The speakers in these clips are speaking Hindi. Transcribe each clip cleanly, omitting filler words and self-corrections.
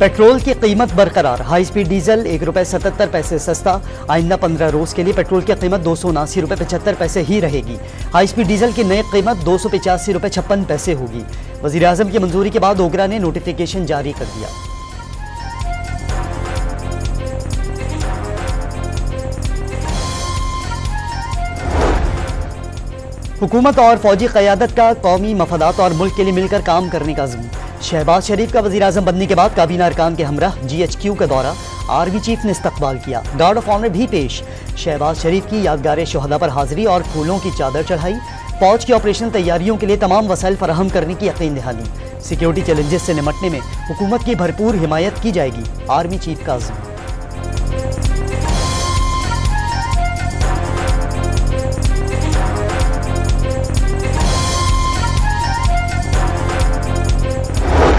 पेट्रोल की कीमत बरकरार, हाई स्पीड डीजल ₹1.77 सस्ता। आइंदा 15 रोज के लिए पेट्रोल की कीमत ₹279.75 ही रहेगी। हाई स्पीड डीजल की नई कीमत ₹285.56 होगी। वजीर आजम की मंजूरी के बाद ओगरा ने नोटिफिकेशन जारी कर दिया। हुकूमत और फौजी क़यादत का कौमी मफादात और मुल्क के लिए मिलकर काम करने का अज़्म। शहबाज शरीफ का वज़ीर आज़म बनने के बाद काबीना अरकान के हमरा GHQ का दौरा, आर्मी चीफ ने इस्तकबाल किया। गार्ड ऑफ ऑनर भी पेश। शहबाज शरीफ की यादगार शोहदा पर हाजिरी और फूलों की चादर चढ़ाई। फौज की ऑपरेशन तैयारियों के लिए तमाम वसाइल फराहम करने की यकीन दहानी। सिक्योरिटी चैलेंजेस से निपटने में हुकूमत की भरपूर हिमायत की जाएगी, आर्मी चीफ का अज़्म।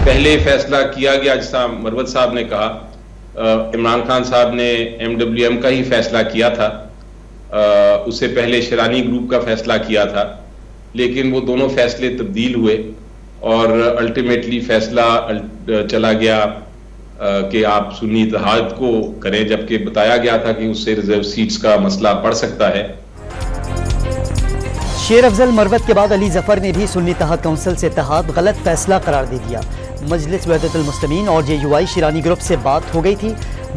पहले फैसला किया गया, जिसा मरवत साहब ने कहा, इमरान खान साहब ने MWM का ही फैसला किया था। उससे पहले शरानी ग्रुप का फैसला किया था, लेकिन वो दोनों फैसले तब्दील हुए और अल्टीमेटली फैसला चला गया कि आप सुन्नी इत्तेहाद को करें, जबकि बताया गया था कि उससे रिजर्व सीट्स का मसला पड़ सकता है। शेर अफजल मरवत के बाद अली जफर ने भी सुन्नी इत्तेहाद काउंसिल से इत्तेहाद गलत फैसला करार दे दिया। मजलिस वहदतुल मुस्लिमीन और JUI शिरानी ग्रुप से बात हो गई थी,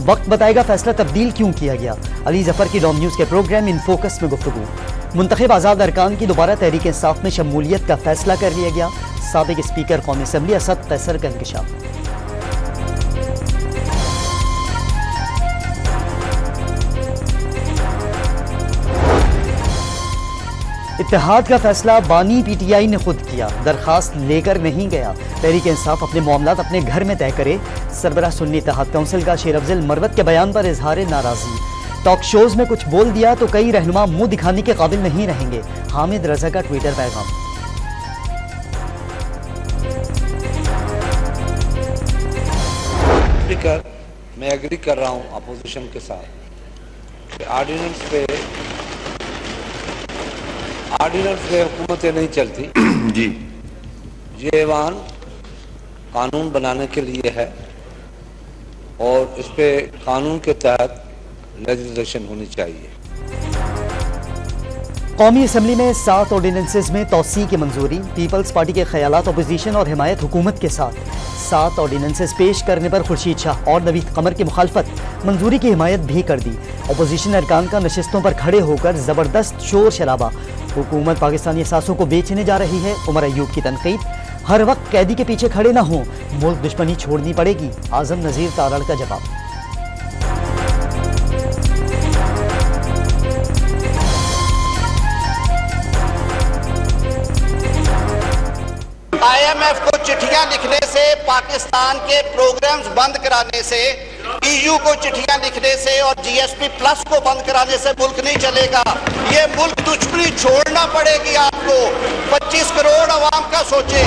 वक्त बताएगा फैसला तब्दील क्यों किया गया। अली जफर की डॉम न्यूज के प्रोग्राम इन फोकस में गुफ्तगू। मुंतखब आज़ाद अरकान की दोबारा तहरीक इंसाफ में शमूलियत का फैसला कर लिया गया। साबिक स्पीकर कौमी असम्बली असद कैसर का इंकशाफ। इत्तेहाद का फैसला बानी PTI ने खुद किया, दरखास्त लेकर नहीं गया। तहरीक इंसाफ अपने मामलात अपने घर में तय करे। सरबराह सुन्नी इत्तेहाद काउंसिल का शेर अफजल मरवत के बयान पर इजहार नाराजगी। टॉक शोज में कुछ बोल दिया तो कई रहनुमा मुंह दिखाने के काबिल नहीं रहेंगे, हामिद रजा का ट्विटर पैगाम। मैं एग्री कर रहा हूं अपोजिशन के साथ कि ऑर्डिनेंस पे हुकूमतें नहीं चलती जी। ये ऐवान कानून बनाने के लिए है और इस पे कानून के तहत लेजिस्लेशन होनी चाहिए। कौमी असम्बली में 7 ऑर्डिनेंसेस में तौसी की मंजूरी। पीपल्स पार्टी के ख्यालात अपोजिशन और हिमायत हुकूमत के साथ। 7 ऑर्डिनेंसेस पेश करने पर खुर्शीद शाह और नवीद कमर की मुखालफत, मंजूरी की हिमायत भी कर दी। अपोजिशन अरकान का नशिस्तों पर खड़े होकर जबरदस्त शोर शराबा। हुकूमत पाकिस्तानी असासों को बेचने जा रही है, उमर अयूब की तनकीद। हर वक्त कैदी के पीछे खड़े ना हों, मुल्क दुश्मनी छोड़नी पड़ेगी, आजम नजीर तारड़ का जवाब। IMF को चिट्ठियां लिखने से, पाकिस्तान के प्रोग्राम्स बंद कराने से, EU को चिट्ठियां लिखने से और GSP प्लस को बंद कराने से मुल्क नहीं चलेगा। ये मुल्क दुश्मनी छोड़ना पड़ेगी आपको। 25 करोड़ अवाम का सोचे।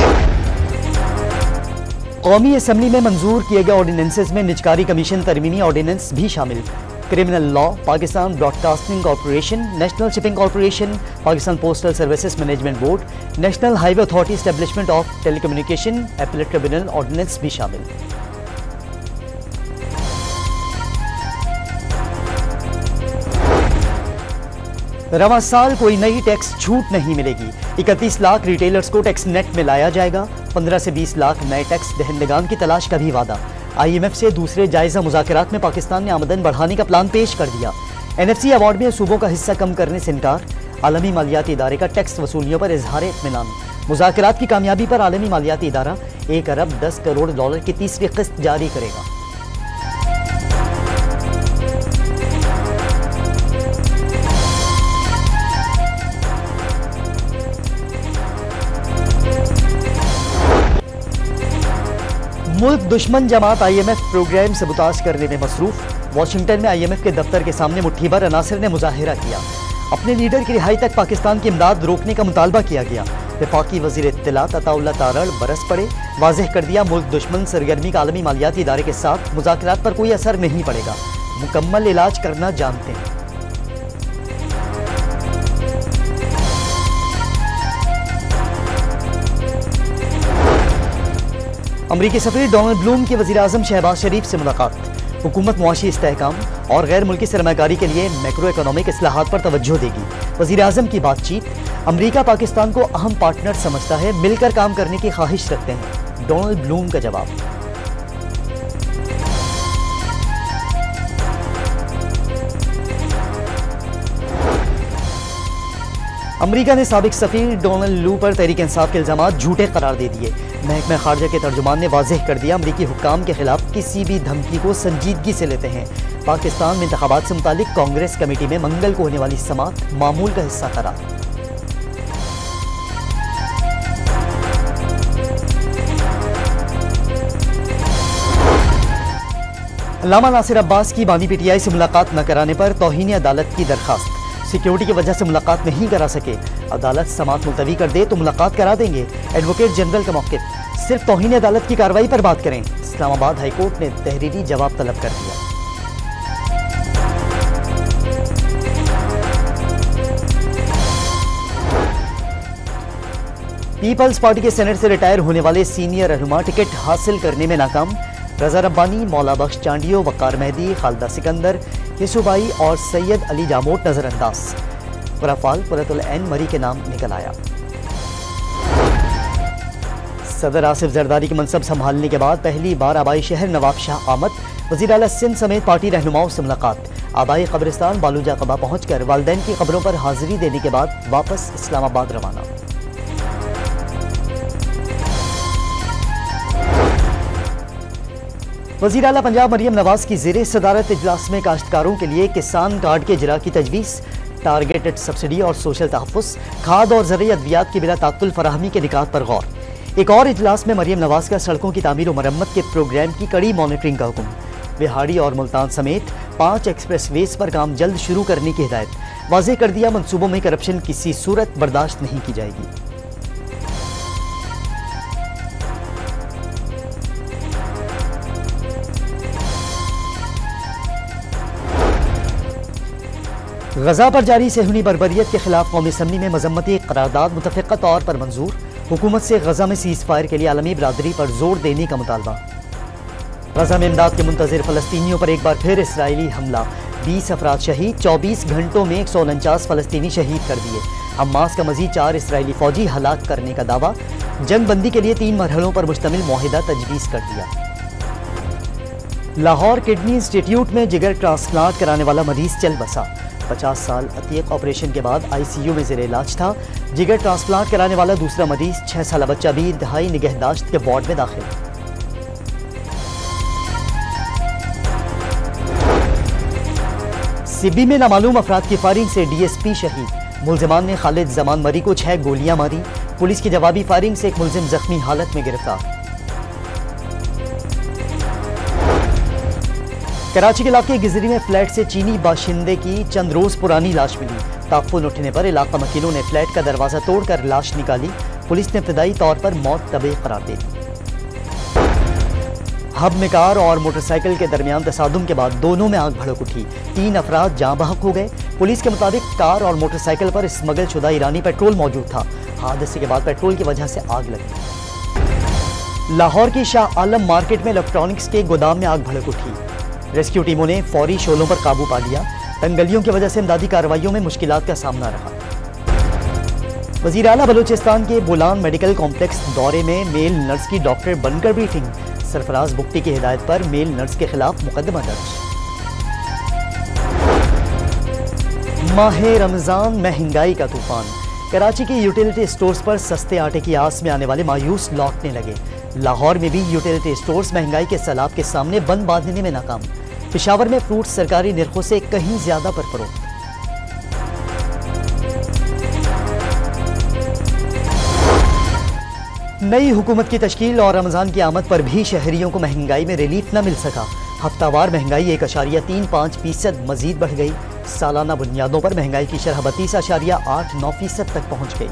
कौमी असम्बली में मंजूर किए गए ऑर्डिनेंसेस में निजकारी कमीशन तरमीमी ऑर्डिनेंस भी शामिल। Criminal law, Pakistan broadcasting corporation, national shipping corporation, Pakistan postal services management board, national highway authority establishment of telecommunication appellate tribunal ordinance भी शामिल। रवां साल कोई नई टैक्स छूट नहीं मिलेगी। 31 लाख रिटेलर्स को टैक्स नेट में लाया जाएगा। 15 से 20 लाख नए टैक्स दहंदगान की तलाश का भी वादा। IMF से दूसरे जायजा मुज़ाकरात में पाकिस्तान ने आमदन बढ़ाने का प्लान पेश कर दिया। NFC अवार्ड में सूबों का हिस्सा कम करने से इनकार। आलमी मालियाती इदारे का टैक्स वसूलियों पर इजहार इत्मीनान। मुज़ाकरात की कामयाबी पर आलमी मालियाती इदारा $1 अरब 10 करोड़ की तीसरी किस्त जारी करेगा। मुल्क दुश्मन जमात IMF प्रोग्राम सबूताज करने में मसरूफ। वाशिंगटन में IMF के दफ्तर के सामने मुट्ठी भर अनासर ने मुजाहिरा किया। अपने लीडर की रिहाई तक पाकिस्तान की इमदाद रोकने का मुतालबा किया गया। वफाकी वजीर इत्तलात अताउल्लाह तारड़ बरस पड़े, वाज़ेह कर दिया मुल्क दुश्मन सरगर्मी का आलमी मालियाती इदारे के साथ मुज़ाकरात पर कोई असर नहीं पड़ेगा, मुकम्मल इलाज करना जानते हैं। अमरीकी सफीर डोनाल्ड ब्लूम की वज़ीर-ए-आज़म शहबाज शरीफ से मुलाकात। हुकूमत मुआशी इस्तेहकाम और गैर मुल्की सरमाकारी के लिए मैक्रो इकोनॉमिक इस्लाहात पर तवज्जो देगी। वज़ीर-ए-आज़म की बातचीत। अमरीका पाकिस्तान को अहम पार्टनर समझता है, मिलकर काम करने की ख्वाहिश रखते हैं, डोनाल्ड ब्लूम का जवाब। अमरीका ने साबिक सफीर डोनाल्ड लू पर तहरीक इंसाफ के इल्जामात झूठे करार दे दिए। महकमा खारजा के तर्जुमान ने वाज़ेह कर दिया, अमरीकी हुक्काम के खिलाफ किसी भी धमकी को संजीदगी से लेते हैं। पाकिस्तान में इंतखाबात से मुतालिक कांग्रेस कमेटी में मंगल को होने वाली समात मामूल का हिस्सा करार। अल्लामा नासिर अब्बास की बानी पीटीआई से मुलाकात न कराने पर तौहीन अदालत की दरखास्त। सिक्योरिटी की वजह से मुलाकात नहीं करा सके, अदालत समात मुलतवी कर दे तो मुलाकात करा देंगे। एडवोकेट जनरल का मौक़िफ़, सिर्फ तौहीन अदालत की कार्रवाई पर बात करें। इस्लामाबाद हाईकोर्ट ने तहरीरी जवाब तलब कर दिया। पीपल्स पार्टी के सेनेट से रिटायर होने वाले सीनियर रहनुमा टिकट हासिल करने में नाकाम। रजा रब्बानी, मौला बख्श चांडियो, वकार मेहदी, खालिदा सिकंदर, यसुबाई और सैयद अली जामोट नजरअंदाज। पुराफाल पुरतुल ऐन मरी के नाम निकल आया। सदर आसिफ जरदारी के मनसब संभालने के बाद पहली बार आबाई शहर नवाब शाह आमद। वज़ीर आला सिंध समेत पार्टी रहनुमाओं से मुलाकात। आबाई कब्रिस्तान बालूजा कबा पहुंचकर वालिदैन की कब्रों पर हाजिरी देने के बाद वापस इस्लामाबाद रवाना। वज़ीर आला पंजाब मरियम नवाज की ज़ेरे सदारत इजलास में काश्तकारों के लिए किसान कार्ड के इजरा की तजवीज़। टारगेटेड सब्सिडी और सोशल तहफ़्फ़ुज़, खाद और ज़रूरी अद्वियात की बिला ताक़ुल फराहमी के निकात पर गौर। एक और इजलास में मरियम नवाज का सड़कों की तामीर और मरम्मत के प्रोग्राम की कड़ी मॉनिटरिंग का हुक्म। बिहाड़ी और मुल्तान समेत 5 एक्सप्रेस वेज पर काम जल्द शुरू करने की हिदायत। वाज़ेह कर दिया, मनसूबों में करप्शन किसी सूरत बर्दाश्त नहीं की जाएगी। गजा पर जारी सेहूनी बर्बरियत के खिलाफ कौमी असम्बली में मजम्मती करारदाद मुतफ़िक़ा तौर पर मंजूर। हुकूमत से गजा में सीज़ फायर के लिए आलमी बरादरी पर जोर देने का मुतालबा। गजा में इमदाद के मुंतज़िर फ़लस्तीनियों पर एक बार फिर इसराइली हमला। 20 अफराद शहीद, 24 घंटों में 149 फ़लस्तीनी शहीद कर दिए। हमास का मज़ीद 4 इसराइली फ़ौजी हलाक करने का दावा। जंग बंदी के लिए 3 मरहलों पर मुश्तमिल मुआहिदा तजवीज़ कर दिया। लाहौर किडनी इंस्टीट्यूट में जिगर ट्रांसप्लांट कराने वाला मरीज चल बसा। 50 साल अतीक ऑपरेशन के बाद ICU में ज़ेरे इलाज था। जिगर ट्रांसप्लांट कराने वाला दूसरा मरीज 6 साल बच्चा भी इंतहाई निगहदाश्त के वार्ड में दाखिल। सिब्बी में नामालूम अफराद की फायरिंग से DSP शहीद। मुलजिमान ने खालिद जमान मरी को 6 गोलियां मारी। पुलिस की जवाबी फायरिंग से एक मुलजिम जख्मी हालत में गिरफ्तार। कराची के इलाके गिजरी में फ्लैट से चीनी बाशिंदे की चंद रोज पुरानी लाश मिली। ताक़ुन उठने पर इलाका वकीलों ने फ्लैट का दरवाजा तोड़कर लाश निकाली। पुलिस ने इब्तदाई तौर पर मौत तबे करार दे दी। हब में कार और मोटरसाइकिल के दरमियान तसादुम के बाद दोनों में आग भड़क उठी। 3 अफराद जाँ बहक हो गए। पुलिस के मुताबिक कार और मोटरसाइकिल पर स्मगल शुदा ईरानी पेट्रोल मौजूद था। हादसे के बाद पेट्रोल की वजह से आग लगी। लाहौर की शाह आलम मार्केट में इलेक्ट्रॉनिक्स के गोदाम में आग भड़क उठी। रेस्क्यू टीमों ने फौरी शोलों पर काबू पा लिया। दंगलियों की वजह से इमदादी कार्रवाइयों में मुश्किलात का सामना रहा। वज़ीर आला बलूचिस्तान के बोलान मेडिकल कॉम्प्लेक्स दौरे में मेल नर्स की डॉक्टर बनकर ब्रीफिंग। सरफराज बुख्ती की हिदायत पर मेल नर्स के खिलाफ मुकदमा दर्ज। माह रमजान महंगाई का तूफान। कराची के यूटिलिटी स्टोर्स पर सस्ते आटे की आस में आने वाले मायूस लौटने लगे। लाहौर में भी यूटिलिटी स्टोर्स महंगाई के सैलाब के सामने बंद बांधने में नाकाम। पेशावर में फ्रूट सरकारी निर्खों से कहीं ज्यादा पर फरोख्त। नई हुकूमत की तश्कील और रमजान की आमद पर भी शहरियों को महंगाई में रिलीफ न मिल सका। हफ्तावार महंगाई 1.35% मजीद बढ़ गई। सालाना बुनियादों पर महंगाई की शरह 32.89% तक पहुंच गई।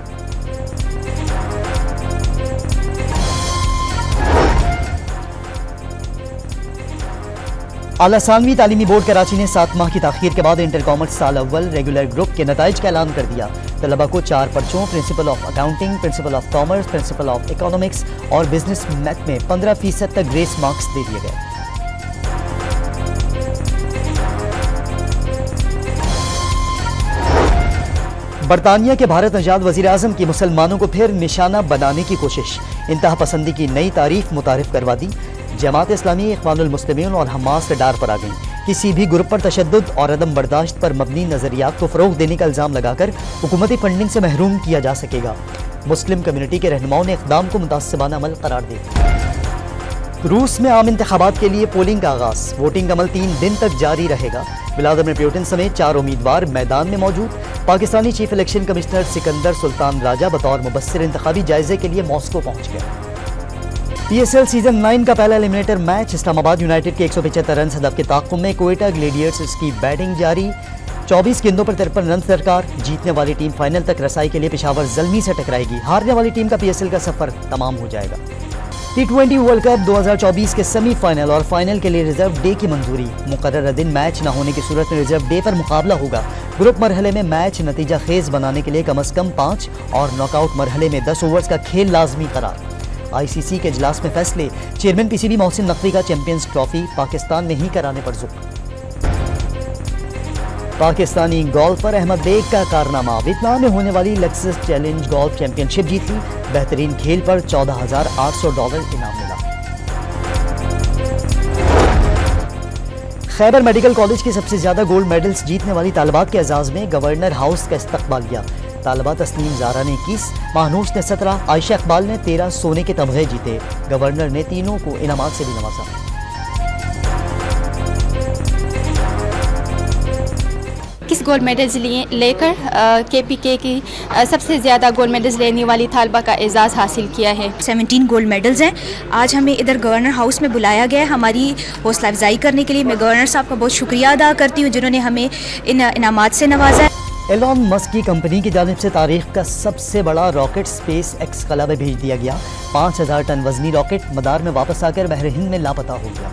आला सानवी तालीमी बोर्ड कराची ने 7 माह की ताखीर के बाद इंटर कॉमर्स साल अव्वल रेगुलर ग्रुप के नताइज का ऐलान कर दिया। तलबा को 4 पर्चों principle of accounting, principle of commerce, principle of economics और बिजनेस मैथ में 15% तक ग्रेस मार्क्स दे दिए गए। बरतानिया के भारत नजाद वजीर आजम की मुसलमानों को फिर निशाना बनाने की कोशिश, इंतहा पसंदी की नई तारीफ मुतारिफ करवा दी। जमात इस्लामी, इख्वानुल मुस्लिमीन और हमास रडार पर आ गई। किसी भी ग्रुप पर तशद्दुद और अदम बर्दाश्त पर मबनी नजरियात को फरोग देने का इल्जाम लगाकर हुकूमती फंडिंग से महरूम किया जा सकेगा। मुस्लिम कम्युनिटी के रहनुमाओं ने इक़दाम को मुतासिबाना अमल करार दिया। रूस में आम इंतखाबात के लिए पोलिंग का आगाज, वोटिंग अमल 3 दिन तक जारी रहेगा। व्लादिमीर पुतिन समेत 4 उम्मीदवार मैदान में मौजूद। Pakistani chief election commissioner Sikandar Sultan Raja बतौर मुबस्सिर इंतखाबी जायजे के लिए मॉस्को पहुंच गया। PSL सीजन 9 का पहला एलिमिनेटर मैच, इस्लामाबाद यूनाइटेड के 175 रन हदफ के ताक़ुब में कोयटा ग्लेडिएटर्स की बैटिंग जारी। 24 गेंदों पर 53 रन दरकार। जीतने वाली टीम फाइनल तक रसाई के लिए पेशावर ज़ल्मी से टकराएगी। हारने वाली टीम का PSL का सफर तमाम हो जाएगा। T20 वर्ल्ड कप 2024 के सेमीफाइनल और फाइनल के लिए रिजर्व डे की मंजूरी। मुकर्रर दिन मैच न होने की सूरत में रिजर्व डे पर मुकाबला होगा। ग्रुप मरहले में मैच नतीजा खेज बनाने के लिए कम अज कम 5 और नॉकआउट मरहले में 10 ओवर्स का खेल लाजमी करार। ICC के इजलास में फैसले, चेयरमैन PCB मोहसिन नकवी का चैंपियंस ट्रॉफी पाकिस्तान में ही कराने पर जोर। पाकिस्तानी गोल्फर अहमद बेग का कारनामा, वियतनाम में होने वाली लेक्सस चैलेंज गोल्फ चैंपियनशिप जीत ली। बेहतरीन खेल पर $14,800 इनाम मिला। खैबर मेडिकल कॉलेज की सबसे ज्यादा गोल्ड मेडल्स जीतने वाली तालिबात के एजाज में गवर्नर हाउस का इस्तकबाल किया। तालिबा तस्नीम ज़ारा ने 21, महानूश ने 17, आयशा इकबाल ने 13 सोने के तमगे जीते। गवर्नर ने तीनों को इनामात से भी नवाजा। किस गोल्ड मेडल्स लेकर KPK की सबसे ज़्यादा गोल्ड मेडल्स लेने वाली तालिबा का एजाज़ हासिल किया है। 17 गोल्ड मेडल्स हैं। आज हमें इधर गवर्नर हाउस में बुलाया गया है हमारी हौसला अफजाई करने के लिए। मैं गवर्नर साहब का बहुत शुक्रिया अदा करती हूँ जिन्होंने हमें इन इनामात से नवाजा है। एलॉन मस्क की कंपनी की जानिब से तारीख का सबसे बड़ा रॉकेट स्पेस एक्स खला में भेज दिया गया। 5000 टन वजनी रॉकेट मदार में वापस आकर बहर हिंद में लापता हो गया।